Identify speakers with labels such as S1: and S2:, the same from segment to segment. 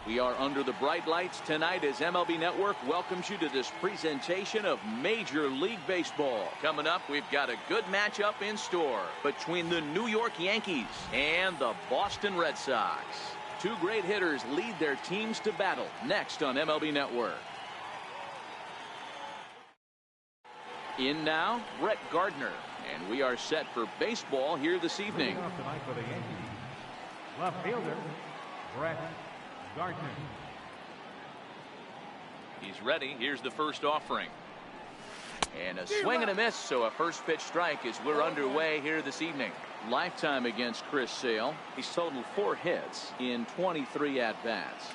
S1: We are under the bright lights tonight as MLB Network welcomes you to this presentation of Major League Baseball. Coming up, we've got a good matchup in store between the New York Yankees and the Boston Red Sox. Two great hitters lead their teams to battle next on MLB Network. In now, Brett Gardner, and we are set for baseball here this evening.
S2: Tonight for the Yankees, left fielder Brett Gardner.
S1: He's ready. Here's the first offering. And a swing and a miss, so a first pitch strike as we're underway here this evening. Lifetime against Chris Sale. He's totaled 4 hits in 23 at-bats.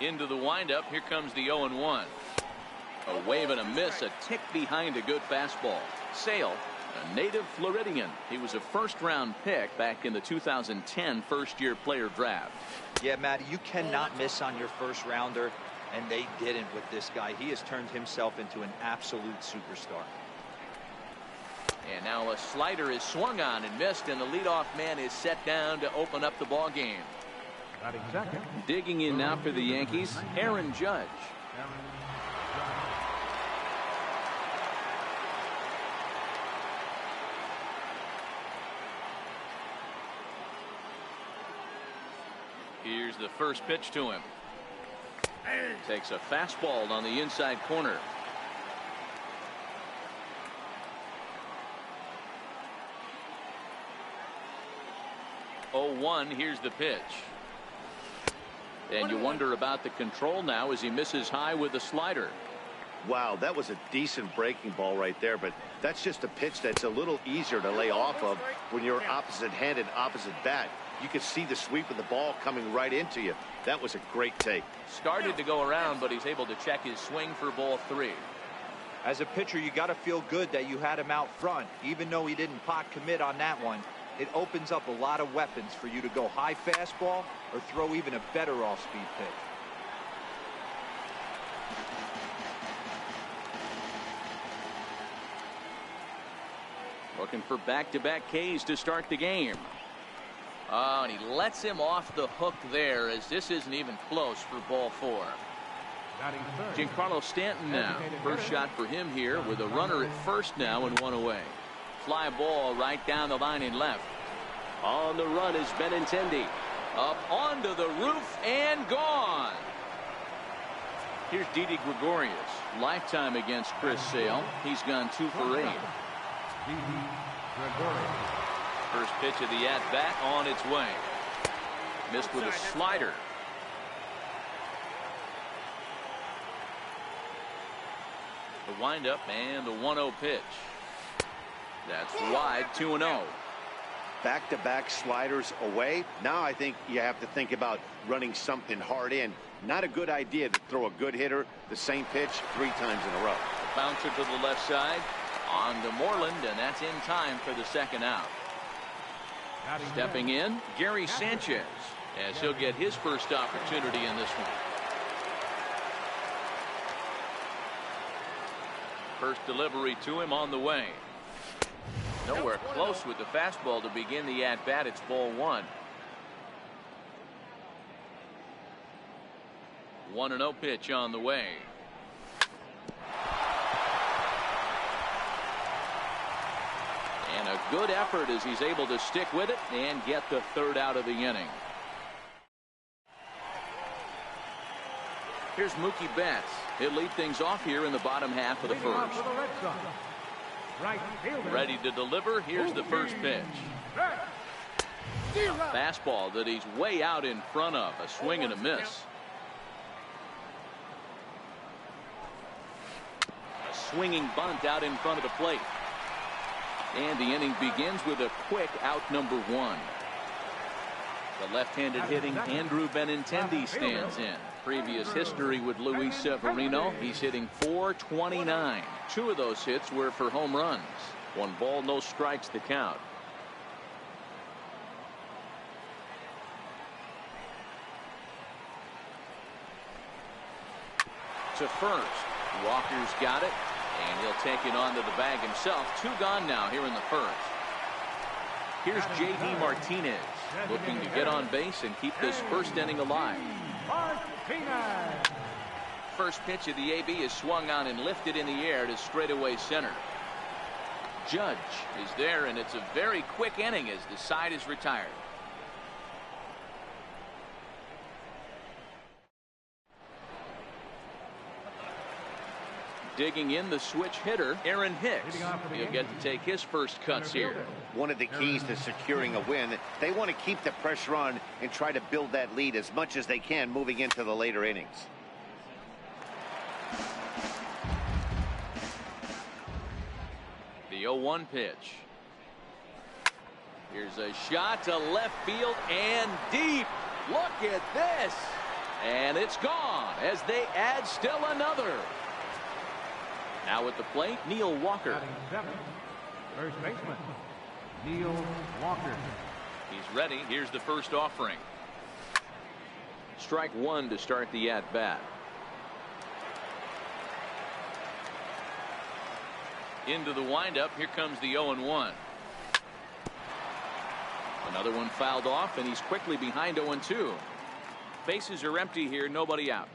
S1: Into the windup. Here comes the 0-1. A wave and a miss, a tick behind a good fastball. Sale, a native Floridian. He was a first-round pick back in the 2010 first-year player draft.
S3: Yeah, Matty, you cannot miss on your first rounder, and they didn't with this guy. He has turned himself into an absolute superstar.
S1: And now a slider is swung on and missed, and the leadoff man is set down to open up the ball game. Digging in now for the Yankees, Aaron Judge. Here's the first pitch to him. Takes a fastball on the inside corner. Oh, 1. Here's the pitch. And you wonder about the control now as he misses high with the slider.
S4: Wow, that was a decent breaking ball right there, but that's just a pitch that's a little easier to lay off of when you're opposite-handed, opposite bat. You can see the sweep of the ball coming right into you. That was a great take.
S1: Started to go around, but he's able to check his swing for ball 3.
S3: As a pitcher, you got to feel good that you had him out front. Even though he didn't pot commit on that one, it opens up a lot of weapons for you to go high fastball or throw even a better off-speed pitch.
S1: Looking for back-to-back Ks to start the game. Oh, and he lets him off the hook there as this isn't even close for ball 4. Giancarlo Stanton now. First shot for him here with a runner at first now and 1 away. Fly ball right down the line in left. On the run is Benintendi. Up onto the roof and gone. Here's Didi Gregorius. Lifetime against Chris Sale. He's gone 2 for 8. First pitch of the at-bat on its way. Missed with a slider. The windup and the 1-0 pitch. That's wide, 2-0.
S4: Back-to-back sliders away. Now I think you have to think about running something hard in. Not a good idea to throw a good hitter the same pitch 3 times in a row.
S1: Bouncer to the left side. On to Moreland, and that's in time for the second out. Stepping in, Gary Sanchez, as he'll get his first opportunity in this one. First delivery to him on the way. Nowhere close with the fastball to begin the at-bat. It's ball 1. 1-0 pitch on the way. And a good effort as he's able to stick with it and get the 3rd out of the inning. Here's Mookie Betts. He'll lead things off here in the bottom half of the first. Ready to deliver. Here's the first pitch. A fastball that he's way out in front of. A swing and a miss. A swinging bunt out in front of the plate. And the inning begins with a quick out number 1. The left-handed hitting Andrew Benintendi stands in. Previous history with Luis Severino. He's hitting .429. 2 of those hits were for home runs. 1 ball, no strikes to count. To first. Walker's got it. And he'll take it onto the bag himself. 2 gone now here in the first. Here's J.D. Martinez. looking to get on base and keep this first inning alive. First pitch of the AB is swung on and lifted in the air to straightaway center. Judge is there, and it's a very quick inning as the side is retired. Digging in, the switch hitter, Aaron Hicks. He'll get to take his first cuts here.
S4: One of the keys to securing a win, they want to keep the pressure on and try to build that lead as much as they can moving into the later innings.
S1: The 0-1 pitch. Here's a shot to left field and deep. Look at this. And it's gone as they add still another. Now at the plate, Neil Walker.
S2: First baseman, Neil Walker.
S1: He's ready. Here's the first offering. Strike one to start the at-bat. Into the windup. Here comes the 0-1. Another one fouled off, and he's quickly behind 0-2. Bases are empty here. Nobody out.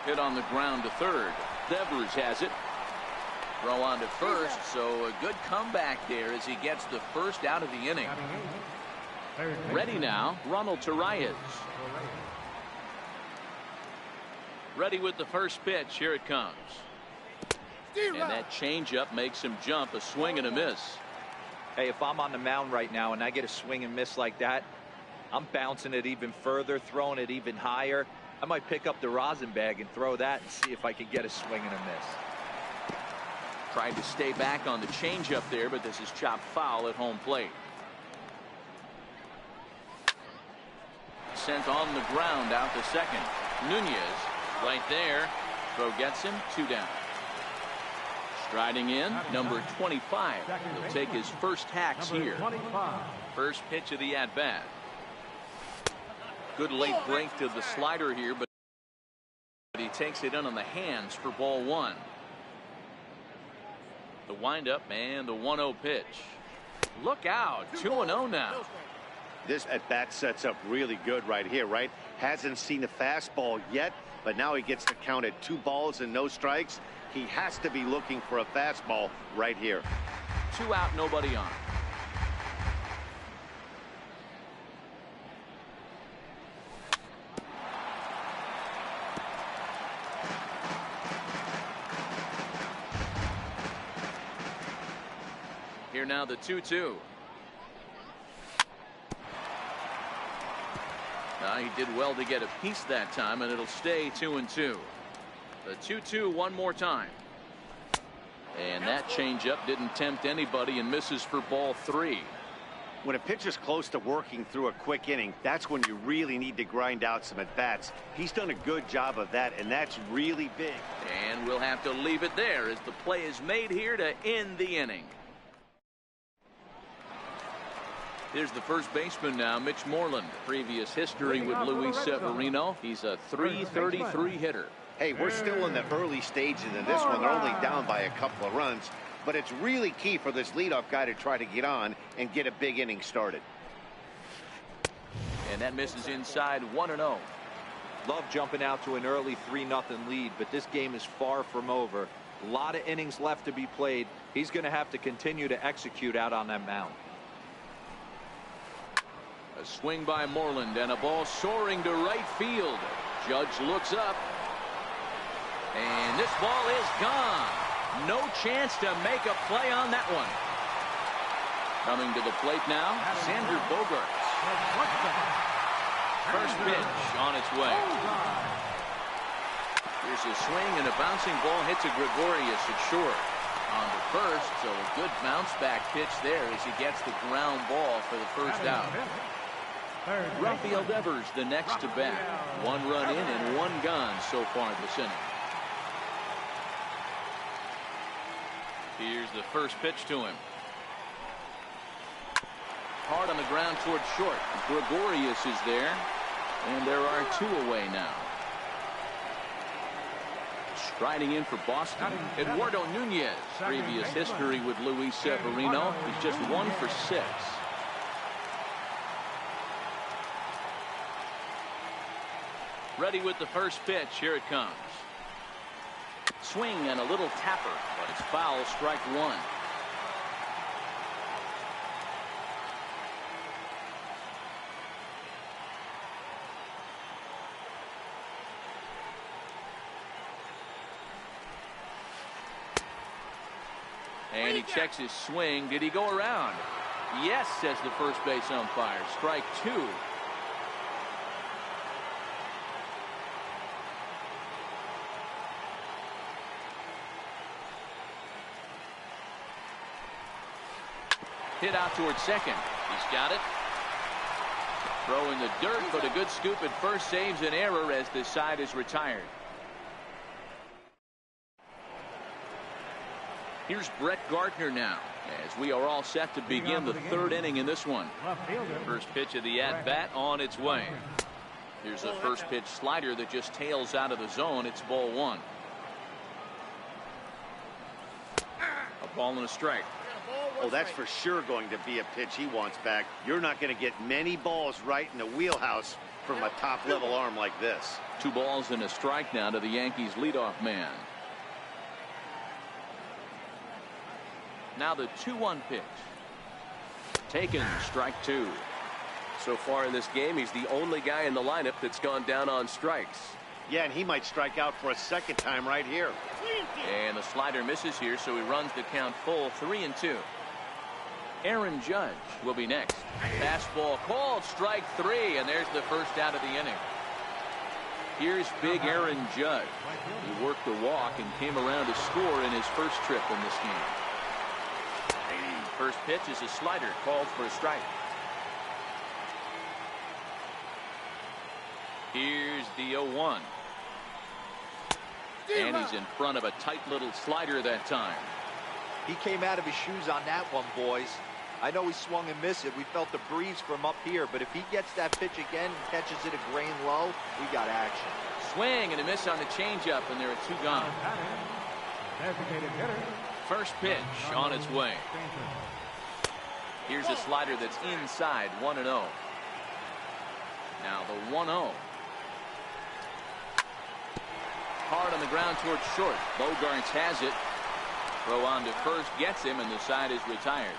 S1: Hit on the ground to third. Devers has it. Throw on to first, so a good comeback there as he gets the first out of the inning. Ready now, Ronald Torreyes. Ready with the first pitch. Here it comes. And that changeup makes him jump. A swing and a miss.
S3: Hey, if I'm on the mound right now and I get a swing and miss like that, I'm bouncing it even further, throwing it even higher. I might pick up the rosin bag and throw that and see if I can get a swing and a miss.
S1: Tried to stay back on the changeup there, but this is chopped foul at home plate. Sent on the ground out to second. Nunez right there. Throw gets him. 2 down. Striding in, number 25. He'll take his first hacks here. First pitch of the at-bat. Good late break to the slider here, but he takes it in on the hands for ball one. The windup and the 1-0 pitch. Look out. 2-0 now.
S4: This at-bat sets up really good right here, right? Hasn't seen a fastball yet, but now he gets to count at 2 balls and no strikes. He has to be looking for a fastball right here.
S1: 2 out, nobody on. Here now the 2-2. He did well to get a piece that time, and it'll stay 2-2. The 2-2 one more time. And that changeup didn't tempt anybody and misses for ball 3.
S4: When a pitcher's close to working through a quick inning, that's when you really need to grind out some at-bats. He's done a good job of that, and that's really big.
S1: And we'll have to leave it there as the play is made here to end the inning. Here's the first baseman now, Mitch Moreland. Previous history with Luis Severino. He's a .333 hitter.
S4: Hey, we're still in the early stages of this one. They're only down by a couple of runs, but it's really key for this leadoff guy to try to get on and get a big inning started.
S1: And that misses inside. 1-0.
S3: Love jumping out to an early 3-0 lead, but this game is far from over. A lot of innings left to be played. He's going to have to continue to execute out on that mound.
S1: A swing by Moreland and a ball soaring to right field. Judge looks up. And this ball is gone. No chance to make a play on that one. Coming to the plate now, Xander Bogaerts. First pitch on its way. Here's a swing and a bouncing ball hits a Gregorius at short. On the first, so a good bounce back pitch there as he gets the ground ball for the first out. Rafael Devers the next to bat. 1 run in and 1 gone so far this inning. Here's the first pitch to him. Hard on the ground toward short. Gregorius is there. And there are 2 away now. Riding in for Boston, Eduardo Nunez. Previous history with Luis Severino. He's just 1 for 6. Ready with the first pitch. Here it comes. Swing and a little tapper, but it's foul. Strike 1. And he checks his swing. Did he go around? Yes, says the first base umpire. Strike 2. Hit out towards second. He's got it. Throw in the dirt, but a good scoop at first saves an error as the side is retired. Here's Brett Gardner now, as we are all set to begin the 3rd inning in this one. First pitch of the at-bat on its way. Here's a first pitch slider that just tails out of the zone. It's ball 1. A ball and a strike.
S4: Oh, that's for sure going to be a pitch he wants back. You're not going to get many balls right in the wheelhouse from a top-level arm like this.
S1: 2 balls and a strike now to the Yankees leadoff man. Now the 2-1 pitch. Taken. Strike 2.
S5: So far in this game, he's the only guy in the lineup that's gone down on strikes.
S4: Yeah, and he might strike out for a second time right here.
S1: And the slider misses here, so he runs the count full. 3-2. Aaron Judge will be next. Fastball called. Strike 3, and there's the first out of the inning. Here's big Aaron Judge. He worked the walk and came around to score in his first trip in this game. First pitch is a slider called for a strike. Here's the 0-1. And he's in front of a tight little slider that time.
S3: He came out of his shoes on that one, boys. I know he swung and missed it. We felt the breeze from up here, but if he gets that pitch again and catches it a grain low, we got action.
S1: Swing and a miss on the changeup, and there are 2 gone. First pitch on its way. Here's a slider that's inside. 1-0. Now the 1-0. Hard on the ground towards short. Bogarts has it. Throw on to first, gets him, and the side is retired.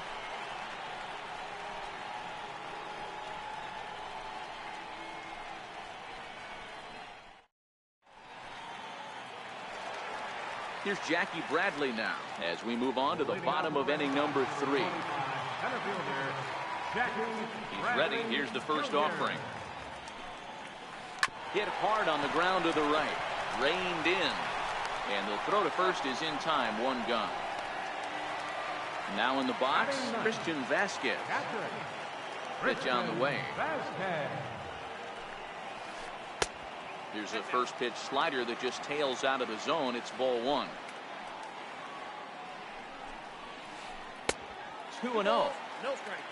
S1: Here's Jackie Bradley now as we move on to the bottom of inning number 3. He's ready. Here's the first offering. Hit hard on the ground to the right. Reined in. And the throw to first is in time. 1 gone. Now in the box, Christian Vasquez. Pitch on the way. Here's a first pitch slider that just tails out of the zone. It's ball 1. 2-0. No strike.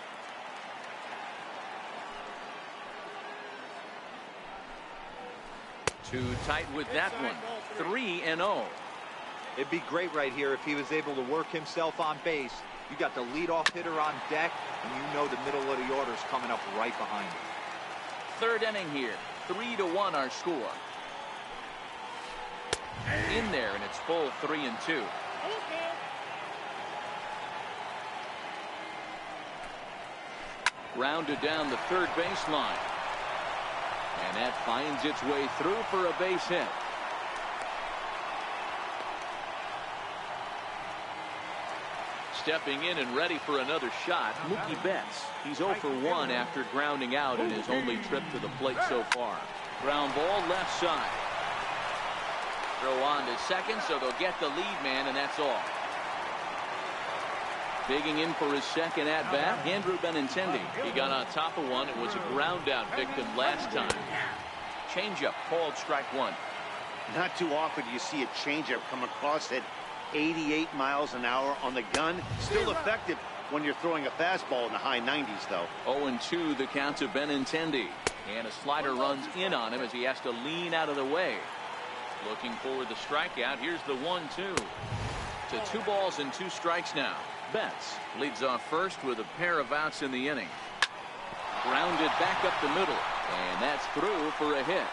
S1: Too tight with that one. 3-0.
S3: It'd be great right here if he was able to work himself on base. You got the leadoff hitter on deck, and you know the middle of the order is coming up right behind him.
S1: 3rd inning here. 3-1 our score. In there, and it's full. 3-2. Rounded down the third baseline. And that finds its way through for a base hit. Stepping in and ready for another shot, Mookie Betts. He's 0 for 1 after grounding out in his only trip to the plate so far. Ground ball left side. Throw on to second, so they'll get the lead man, and that's all. Digging in for his second at-bat, Andrew Benintendi. He got on top of one and was a ground-out victim last time. Changeup called strike 1.
S4: Not too often do you see a changeup come across at 88 miles an hour on the gun. Still effective when you're throwing a fastball in the high 90s, though.
S1: 0-2 the count to Benintendi. And a slider runs in on him as he has to lean out of the way. Looking for the strikeout. Here's the 1-2. To 2 balls and 2 strikes now. Betts leads off first with a pair of outs in the inning. Grounded back up the middle, and that's through for a hit.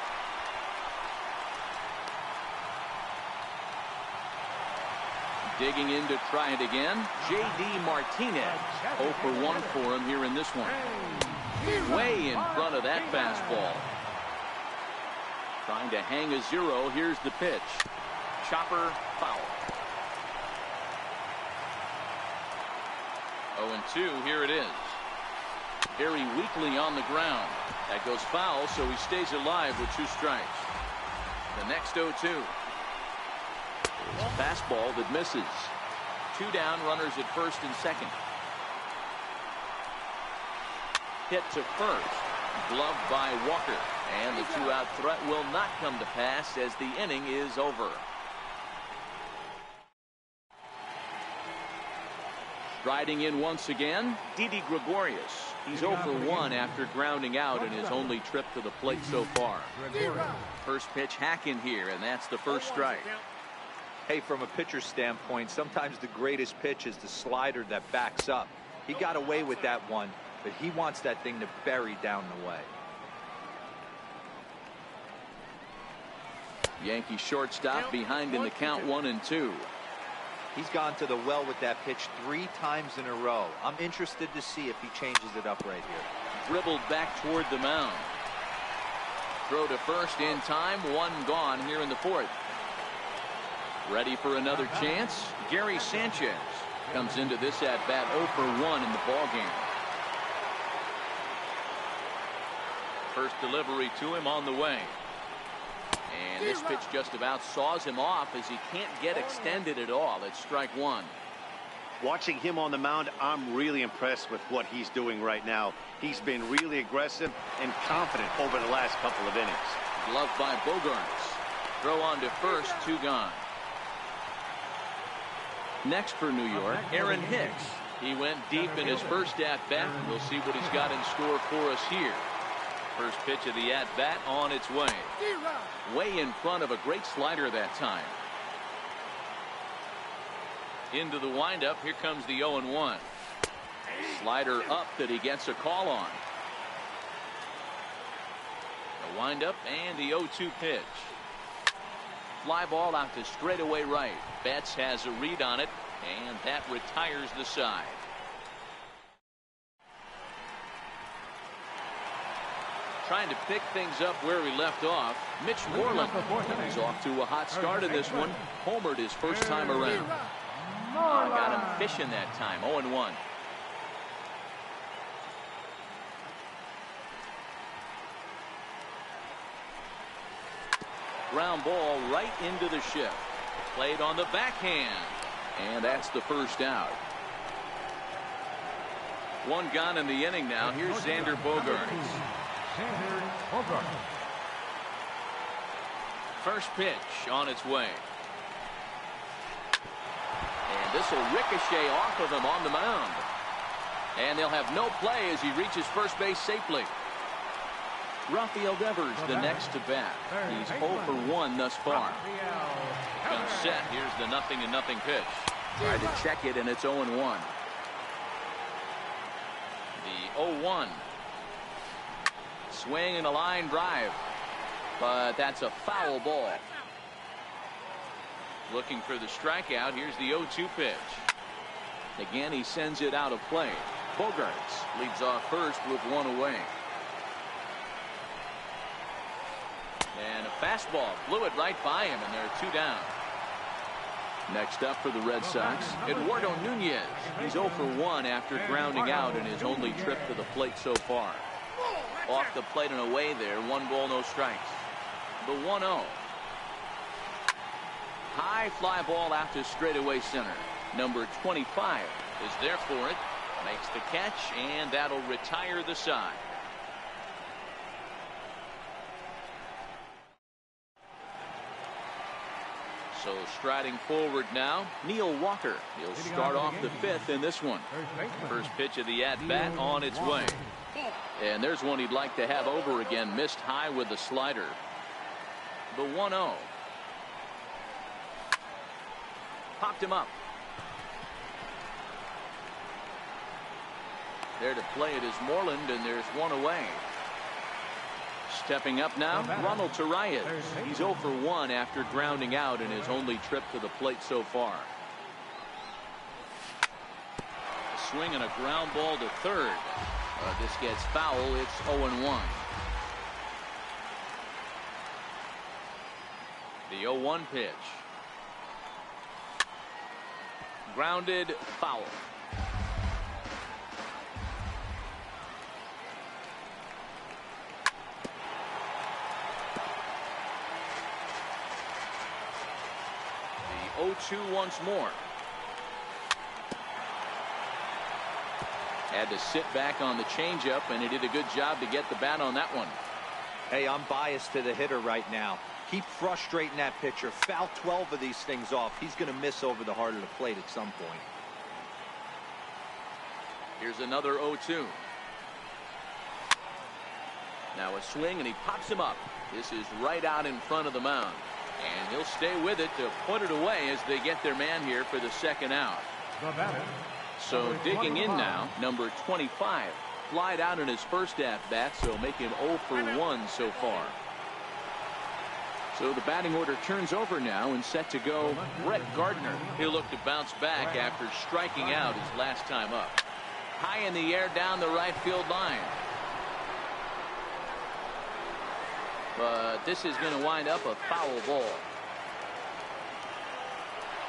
S1: Digging in to try it again. J.D. Martinez. 0 for 1 for him here in this one. Way in front of that fastball. Trying to hang a 0. Here's the pitch. Chopper foul. 0-2. Here it is. Very weakly on the ground. That goes foul, so he stays alive with 2 strikes. The next 0-2. Fastball that misses. 2 down, runners at first and second. Hit to first. Gloved by Walker. And the 2-out threat will not come to pass as the inning is over. Striding in once again, Didi Gregorius. He's 0 for 1 after grounding out in his only trip to the plate so far. First pitch hack in here, and that's the first strike.
S3: Hey, from a pitcher's standpoint, sometimes the greatest pitch is the slider that backs up. He got away with that one, but he wants that thing to bury down the way.
S1: Yankee shortstop behind in the count 1-2.
S3: He's gone to the well with that pitch 3 times in a row. I'm interested to see if he changes it up right here.
S1: Dribbled back toward the mound. Throw to first in time. 1 gone here in the 4th. Ready for another chance. Gary Sanchez comes into this at bat 0 for 1 in the ball game. First delivery to him on the way. And this pitch just about saws him off as he can't get extended at all. It's strike 1.
S4: Watching him on the mound, I'm really impressed with what he's doing right now. He's been really aggressive and confident over the last couple of innings.
S1: Gloved by Bogarts. Throw on to first, 2 gone. Next for New York, Aaron Hicks. He went deep in his first at-bat. We'll see what he's got in store for us here. First pitch of the at-bat on its way. Way in front of a great slider that time. Into the windup. Here comes the 0-1. Slider up that he gets a call on. The windup and the 0-2 pitch. Fly ball out to straightaway right. Betts has a read on it, and that retires the side. Trying to pick things up where we left off. Mitch Moreland is off to a hot start in this one. Homered his first time around. Got him fishing that time. 0-1. Ground ball right into the shift. Played on the backhand. And that's the first out. 1 gone in the inning now. Here's Xander Bogaerts. First pitch on its way. And this will ricochet off of him on the mound. And they'll have no play as he reaches first base safely. Rafael Devers the next to bat. He's 0 for 1 thus far. Comes set. Here's the 0-0 pitch. Tried to check it, and it's 0-1. The 0-1. Swing and a line drive. But that's a foul ball. Looking for the strikeout. Here's the 0-2 pitch. Again, he sends it out of play. Bogaerts leads off first with 1 away. And a fastball blew it right by him, and there are 2 down. Next up for the Red Sox, Eduardo Nunez. He's 0 for 1 after grounding out in his only trip to the plate so far. Off the plate and away there. 1 ball, no strikes. The 1-0. High fly ball out to straightaway center. Number 25 is there for it. Makes the catch, and that'll retire the side. So striding forward now, Neil Walker. He'll start off the 5th in this one. First pitch of the at-bat on its way. And there's one he'd like to have over again. Missed high with the slider. The 1-0. popped him up. There to play it is Moreland, and there's one away. Stepping up now, Ronald Tarias. He's 0 for 1 after grounding out in his only trip to the plate so far. A swing and a ground ball to third. This gets foul. It's 0-1. The 0-1 pitch. Grounded, foul. The 0-2 once more. Had to sit back on the changeup, and he did a good job to get the bat on that one.
S3: Hey, I'm biased to the hitter right now. Keep frustrating that pitcher. Foul 12 of these things off. He's going to miss over the heart of the plate at some point.
S1: Here's another 0-2. Now a swing, and he pops him up. This is right out in front of the mound. And he'll stay with it to put it away as they get their man here for the second out. So digging in now, number 25. Flied out in his first at-bat, so make him 0 for 1 so far. So the batting order turns over now and set to go Brett Gardner. He'll look to bounce back after striking out his last time up. High in the air down the right field line. But this is going to wind up a foul ball.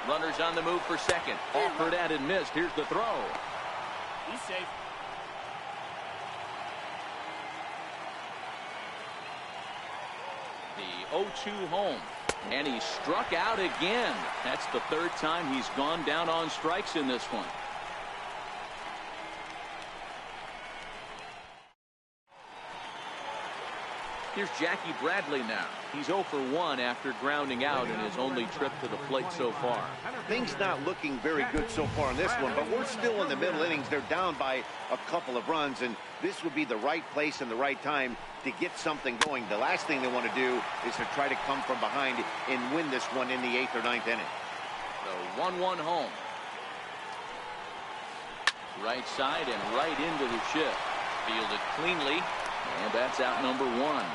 S1: Runners on the move for second. Offered at and missed. Here's the throw.
S6: He's safe.
S1: The 0-2 home. And he struck out again. That's the third time he's gone down on strikes in this one. Here's Jackie Bradley now. He's 0 for 1 after grounding out in his only trip to the plate so far.
S4: Things not looking very good so far in this one, but we're still in the middle innings. They're down by a couple of runs, and this would be the right place and the right time to get something going. The last thing they want to do is to try to come from behind and win this one in the 8th or 9th inning.
S1: The 1-1 home. Right side and right into the shift. Fielded cleanly, and that's out number 1.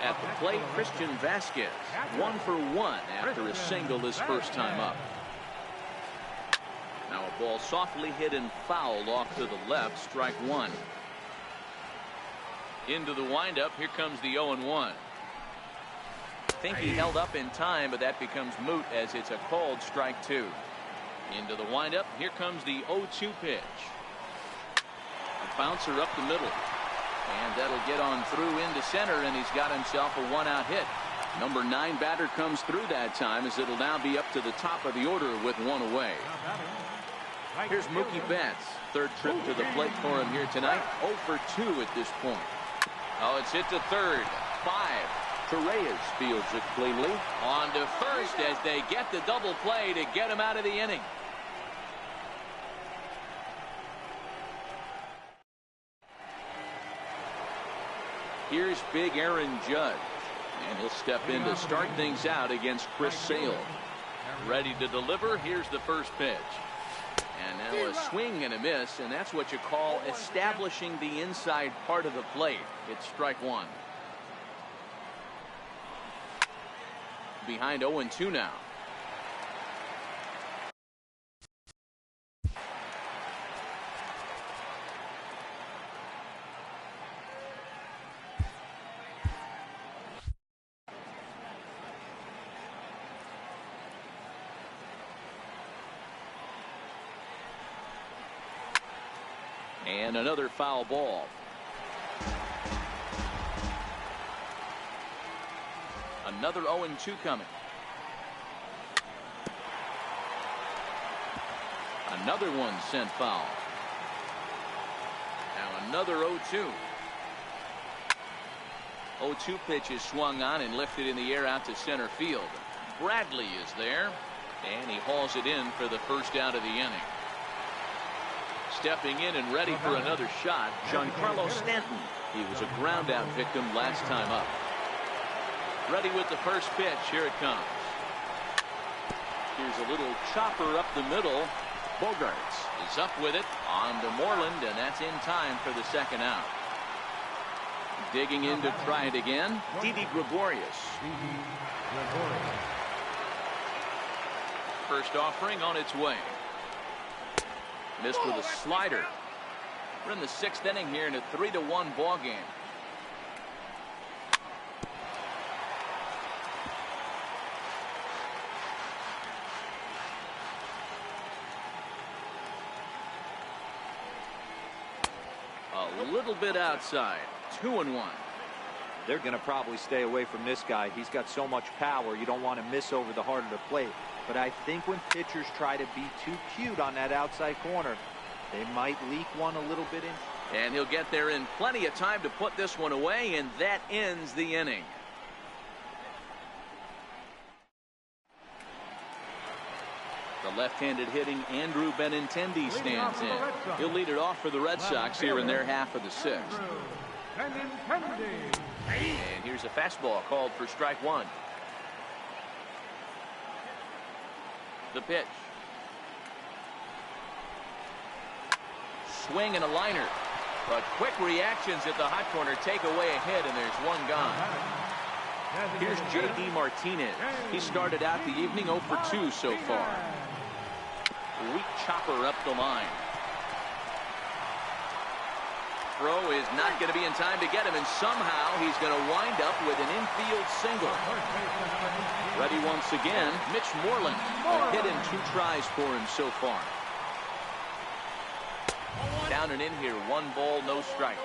S1: At the plate, Christian Vasquez, 1 for 1 after a single his first time up. Now a ball softly hit and fouled off to the left, strike 1. Into the windup, here comes the 0-1. I think he held up in time, but that becomes moot as it's a called strike 2. Into the windup, here comes the 0-2 pitch. A bouncer up the middle. And that'll get on through into center, and he's got himself a 1-out hit. Number 9 batter comes through that time, as it'll now be up to the top of the order with 1 away. Here's Mookie Betts. Third trip to the plate for him here tonight. 0 for 2 at this point. Oh, it's hit to third. 5. Torreyes fields it cleanly. On to first as they get the double play to get him out of the inning. Here's big Aaron Judge, and he'll step in to start things out against Chris Sale. Ready to deliver. Here's the first pitch. And now a swing and a miss, and that's what you call establishing the inside part of the plate. It's strike 1. Behind 0-2 now. And another foul ball. Another 0-2 coming. Another one sent foul. Now another 0-2. 0-2 pitch is swung on and lifted in the air out to center field. Bradley is there, and he hauls it in for the first out of the inning. Stepping in and ready for another shot, Giancarlo Stanton. He was a ground out victim last time up. Ready with the first pitch. Here it comes. Here's a little chopper up the middle. Bogarts is up with it on to Moreland, and that's in time for the second out. Digging in to try it again, Didi Gregorius. First offering on its way. Missed with a slider. We're in the 6th inning here in a 3-1 ball game. A little bit outside. 2-1.
S3: They're going to probably stay away from this guy. He's got so much power. You don't want to miss over the heart of the plate. But I think when pitchers try to be too cute on that outside corner, they might leak one a little bit in.
S1: And he'll get there in plenty of time to put this one away, and that ends the inning. The left-handed hitting Andrew Benintendi stands in. He'll lead it off for the Red Sox here in their half of the 6th. And here's a fastball called for strike one. The pitch. Swing and a liner. But quick reactions at the hot corner take away a hit, and there's one gone. Here's J.D. Martinez. He started out the evening 0 for 2 so far. Weak chopper up the line. Throw is not going to be in time to get him, and somehow he's going to wind up with an infield single. Ready once again, Mitch Moreland. A hit in 2 tries for him so far. Down and in here, 1 ball, no strikes.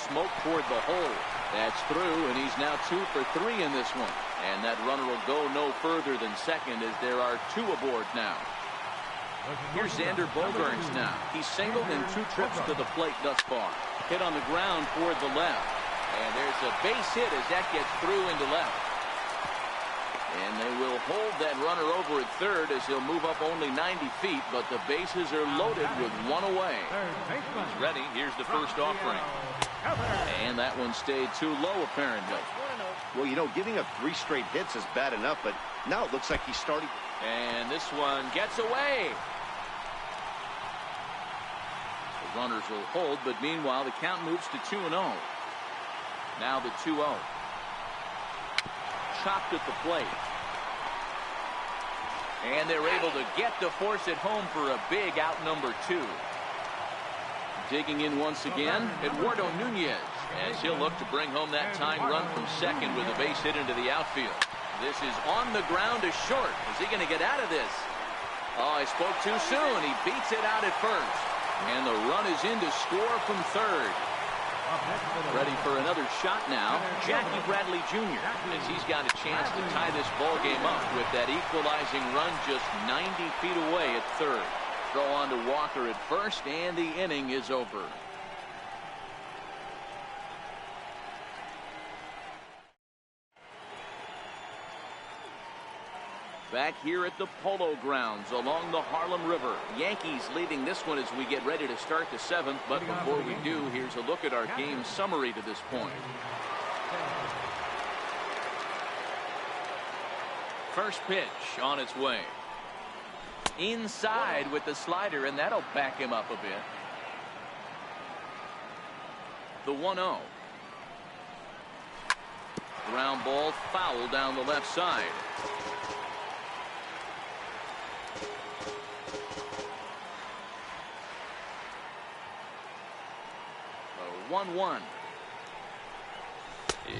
S1: Smoke toward the hole. That's through, and he's now 2 for 3 in this one. And that runner will go no further than second, as there are 2 aboard now. Here's Xander Bogarts now. He's singled in 2 trips to the plate thus far. Hit on the ground toward the left. And there's a base hit as that gets through into left. And they will hold that runner over at third as he'll move up only 90 feet, but the bases are loaded with 1 away. He's ready. Here's the first offering. And that one stayed too low, apparently.
S4: Well, you know, giving up 3 straight hits is bad enough, but now it looks like he's starting.
S1: And this one gets away. The runners will hold, but meanwhile the count moves to 2-0. Now the 2-0. Chopped at the plate. And they're able to get to force it home for a big out number 2. Digging in once again, Eduardo Nunez, as he'll look to bring home that tying run from second with a base hit into the outfield. This is on the ground to short. Is he going to get out of this? Oh, I spoke too soon. He beats it out at first. And the run is in to score from third. Ready for another shot now, Jackie Bradley Jr., as he's got a chance to tie this ball game up with that equalizing run just 90 feet away at third. Throw on to Walker at first, and the inning is over. Back here at the Polo Grounds along the Harlem River. Yankees leading this one as we get ready to start the 7th. But before we do, here's a look at our game summary to this point. First pitch on its way. Inside with the slider, and that'll back him up a bit. The 1-0. Ground ball foul down the left side. 1-1.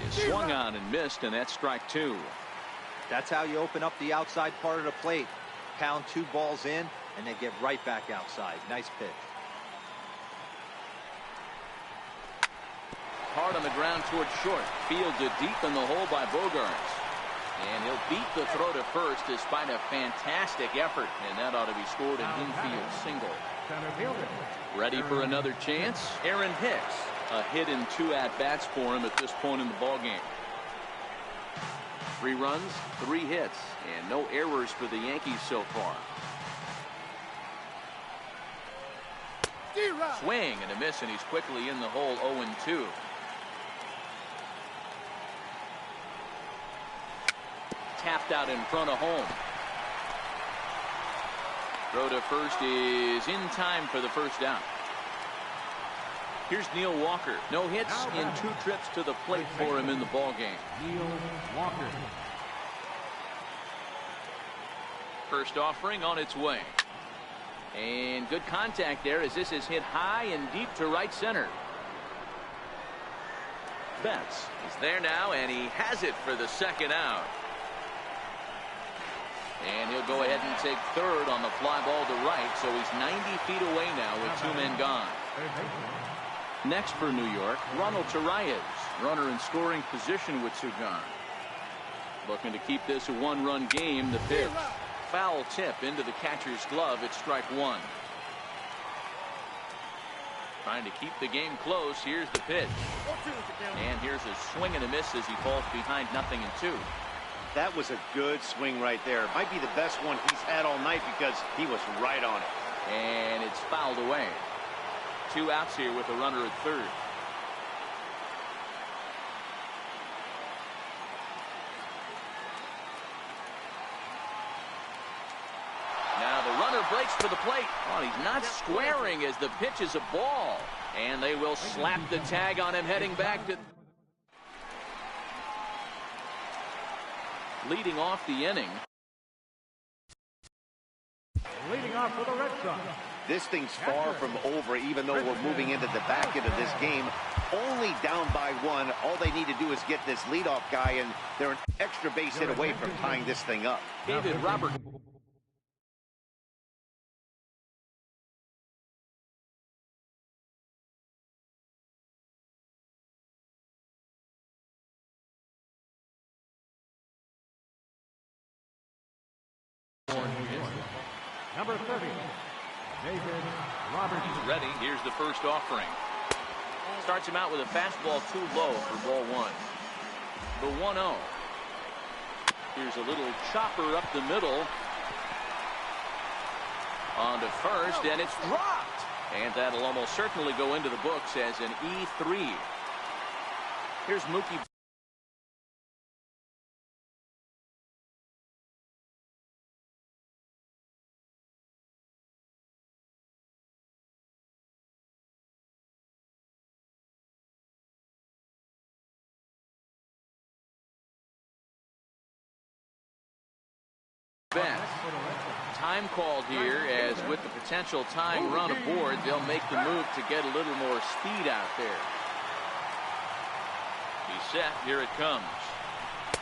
S1: Is swung on and missed, and that's strike 2.
S3: That's how you open up the outside part of the plate. Pound 2 balls in, and they get right back outside. Nice pitch.
S1: Hard on the ground toward short. Fielded deep in the hole by Bogarts. And he'll beat the throw to first despite a fantastic effort. And that ought to be scored an infield single. Ready for another chance? Aaron Hicks. A hit in 2 at-bats for him at this point in the ballgame. 3 runs, 3 hits, and no errors for the Yankees so far. Swing and a miss, and he's quickly in the hole 0-2. tapped out in front of home. Throw to first is in time for the first down. Here's Neil Walker. No hits in 2 trips to the plate for him in the ball game.
S2: Neil Walker.
S1: First offering on its way. And good contact there as this is hit high and deep to right center. Betts is there now, and he has it for the second out. And he'll go ahead and take third on the fly ball to right, so he's 90 feet away now with 2 men gone. Next for New York, Ronald Torreyes, runner in scoring position with 2 gone. Looking to keep this a 1-run game. The pitch. Foul tip into the catcher's glove. It's strike 1. Trying to keep the game close. Here's the pitch. And here's a swing and a miss as he falls behind 0-2.
S4: That was a good swing right there. Might be the best one he's had all night because he was right on it.
S1: And it's fouled away. 2 outs here with a runner at third. Now the runner breaks for the plate. Well, he's not squaring as the pitch is a ball. And they will slap the tag on him heading back to... Leading off the inning.
S2: Leading off for the Red Sox.
S4: This thing's far from over, even though we're moving into the back end of this game. Only down by 1. All they need to do is get this leadoff guy, and they're an extra base hit away from tying this thing up.
S1: David Robert.
S2: Number 30, David Roberts.
S1: He's ready. Here's the first offering. Starts him out with a fastball too low for ball 1. The 1-0. Here's a little chopper up the middle. On to first, and it's dropped. And that'll almost certainly go into the books as an E3. Here's Mookie. Betts. Time called here, as with the potential tying run aboard, they'll make the move to get a little more speed out there. He's set. Here it comes.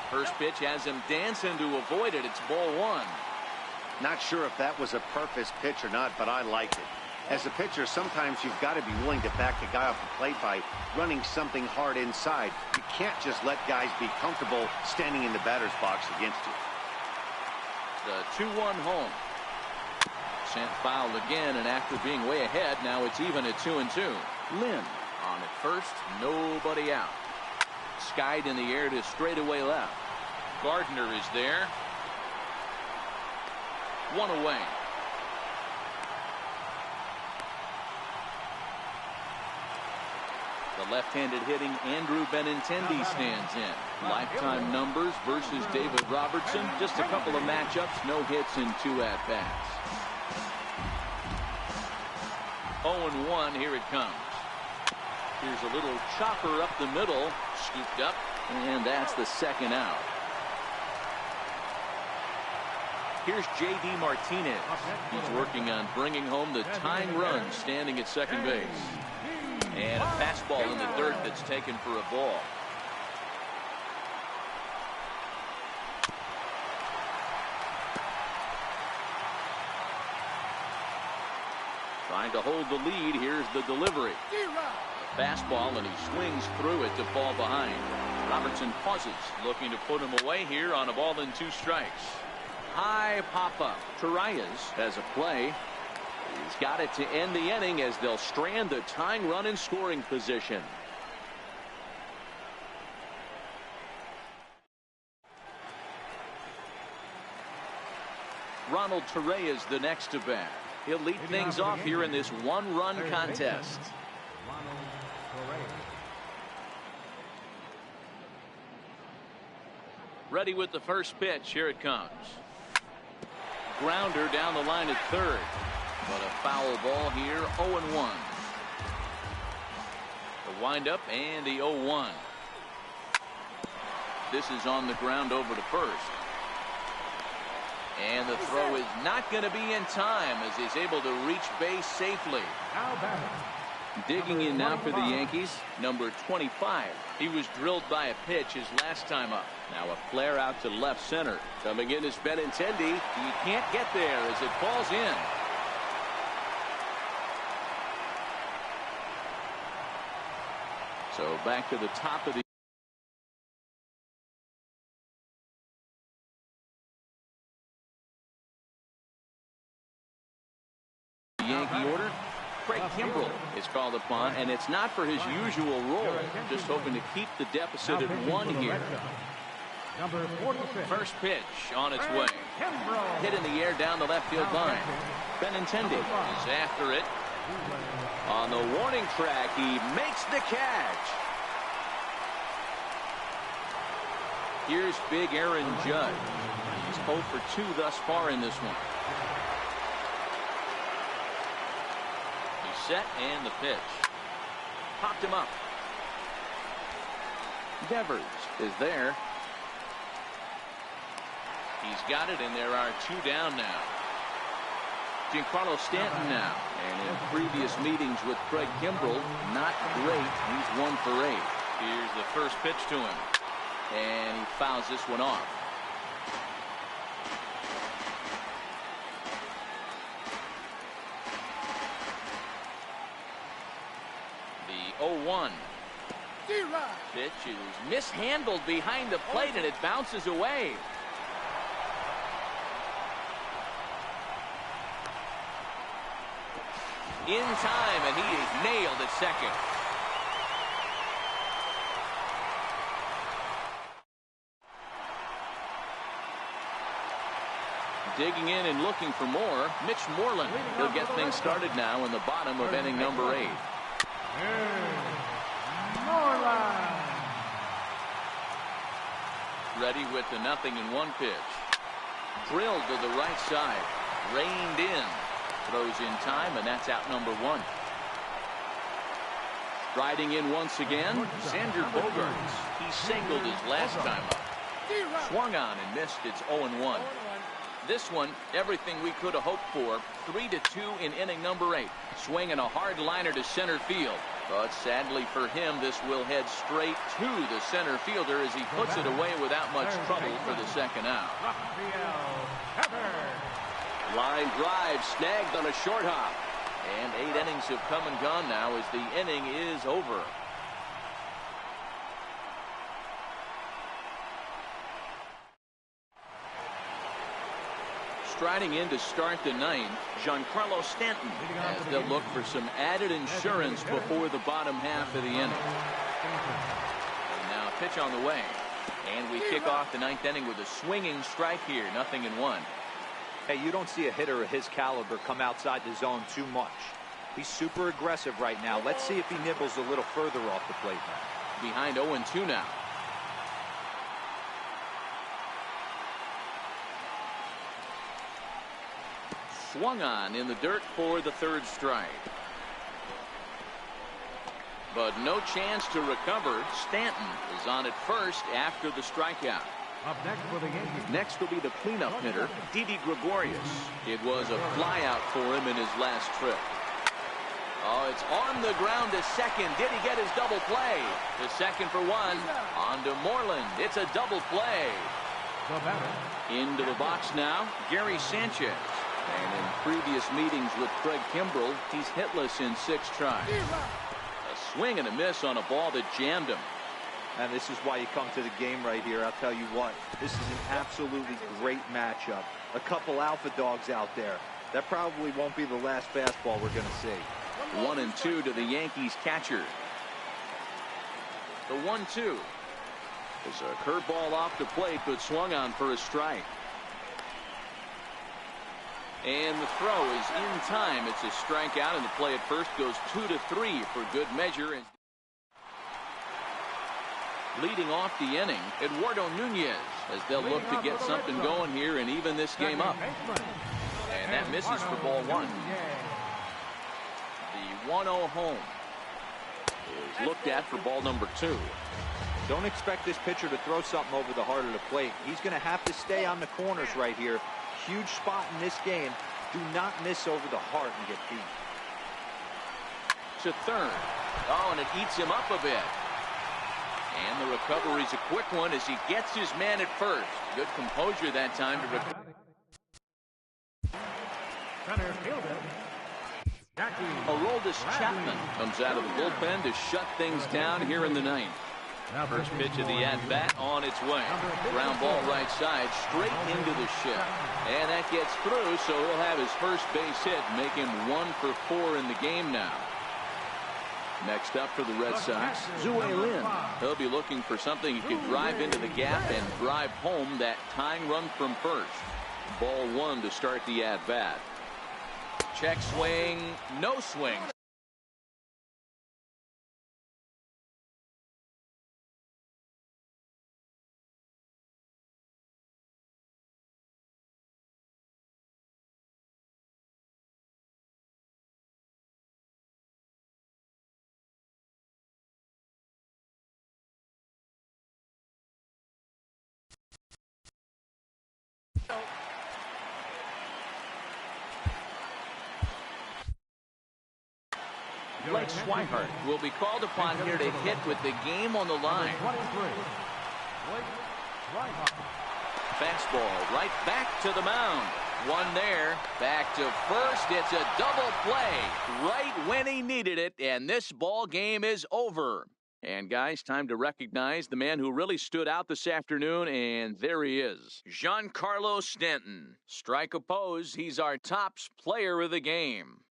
S1: First pitch has him dancing to avoid it. It's ball 1.
S4: Not sure if that was a purpose pitch or not, but I liked it. As a pitcher, sometimes you've got to be willing to back a guy off the plate by running something hard inside. You can't just let guys be comfortable standing in the batter's box against you.
S1: The 2-1 home. Sent foul again, and after being way ahead, now it's even at 2-2. Lynn on at first, nobody out. Skied in the air to straightaway left. Gardner is there. 1 away. The left-handed hitting Andrew Benintendi stands in. Lifetime numbers versus David Robertson. Just a couple of matchups, no hits in 2 at-bats. 0-1, here it comes. Here's a little chopper up the middle, scooped up, and that's the second out. Here's J.D. Martinez. He's working on bringing home the tying run, standing at second base. And a fastball in the dirt that's taken for a ball. Trying to hold the lead. Here's the delivery. Fastball, and he swings through it to fall behind. Robertson pauses, looking to put him away here on a ball and 2 strikes. High pop-up. Torreyes has a play. He's got it to end the inning as they'll strand the tying run in scoring position. Ronald Torreyes the next to bat. He'll lead things off here in this 1-run contest. Ready with the first pitch. Here it comes. Grounder down the line at third. But a foul ball here. 0-1. The windup and the 0-1. This is on the ground over to first. And the throw is not going to be in time as he's able to reach base safely. Digging in now for the Yankees, number 25. He was drilled by a pitch his last time up. Now a flare out to left center. Coming in is Benintendi. He can't get there as it falls in. So back to the top of the Yankee order. Craig Kimbrell is called upon, and it's not for his usual role. Just hoping to keep the deficit at 1 here. First pitch on its way. Hit in the air down the left field line. Benintendi is after it. On the warning track, he makes the catch. Here's big Aaron Judge. He's 0 for 2 thus far in this one. He's set and the pitch. Popped him up. Devers is there. He's got it, and there are 2 down now. Giancarlo Stanton now. And in previous meetings with Craig Kimbrell, not great. He's 1 for 8. Here's the first pitch to him. And he fouls this one off. The 0-1. Pitch is mishandled behind the plate, and it bounces away. In time, and he is nailed at second. Digging in and looking for more, Mitch Moreland. He'll get things started now in the bottom of inning number 8. Ready with the 0-1 pitch. Drilled to the right side. Reined in. Throws in time, and that's out number 1. Riding in once again, Xander Bogaerts. He singled his last time up. Swung on and missed. It's 0-1. This one, everything we could have hoped for. 3-2 in inning number 8. Swinging a hard liner to center field. But sadly for him, this will head straight to the center fielder as he puts it away without much trouble for the second out. Line drive snagged on a short hop. And 8 innings have come and gone now as the inning is over. Striding in to start the 9th, Giancarlo Stanton, as they'll look for some added insurance before the bottom half of the inning. And now a pitch on the way. And we kick off the 9th inning with a swinging strike here. 0-1.
S3: Hey, you don't see a hitter of his caliber come outside the zone too much. He's super aggressive right now. Let's see if he nibbles a little further off the plate now.
S1: Behind 0-2 now. Swung on in the dirt for the 3rd strike. But no chance to recover. Stanton is on at first after the strikeout.
S2: Up next for the Yankees.
S1: Next will be the cleanup hitter, Didi Gregorius. It was a flyout for him in his last trip. Oh, it's on the ground to second. Did he get his double play? The second for 1. On to Moreland. It's a double play. Into the box now, Gary Sanchez. And in previous meetings with Craig Kimbrell, he's hitless in 6 tries. A swing and a miss on a ball that jammed him.
S3: And this is why you come to the game right here. I'll tell you what, this is an absolutely great matchup. A couple alpha dogs out there. That probably won't be the last fastball we're going to see.
S1: 1-2 to the Yankees catcher. The 1-2 is a curveball off the plate, but swung on for a strike. And the throw is in time. It's a strikeout, and the play at first goes 2-3 for good measure. And leading off the inning, Eduardo Nunez. as they'll look to get something going here and even this game up. And that misses for ball one. The 1-0 home is looked at for ball number 2.
S3: Don't expect this pitcher to throw something over the heart of the plate. He's going to have to stay on the corners right here. Huge spot in this game. Do not miss over the heart and get beat.
S1: To third. Oh, and it eats him up a bit. And the recovery's a quick one as he gets his man at first. Good composure that time to recover.
S2: Center fielder,
S1: Aroldis Chapman comes out of the bullpen to shut things down here in the ninth. First pitch of the at-bat on its way. Ground ball right side, straight into the shift. And that gets through, so he'll have his first base hit, make him 1 for 4 in the game now. Next up for the Red Sox, Zue Lin. He'll be looking for something he can drive into the gap and drive home that tying run from first. Ball 1 to start the at-bat. Check swing, no swing. Blake Swihart will be called upon here to hit with the game on the line. Fastball right back to the mound. One there, back to first. It's a double play right when he needed it, and this ball game is over. And guys, time to recognize the man who really stood out this afternoon, and there he is, Giancarlo Stanton. Strike oppose, he's our top player of the game.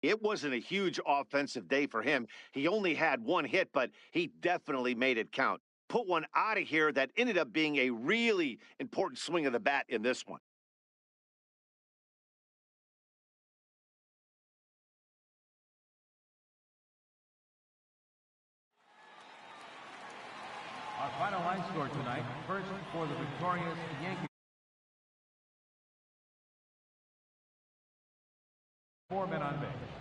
S4: It wasn't a huge offensive day for him. He only had 1 hit, but he definitely made it count. Put one out of here that ended up being a really important swing of the bat in this one.
S2: Our final line score tonight, first for the victorious Yankees. 4 men on base.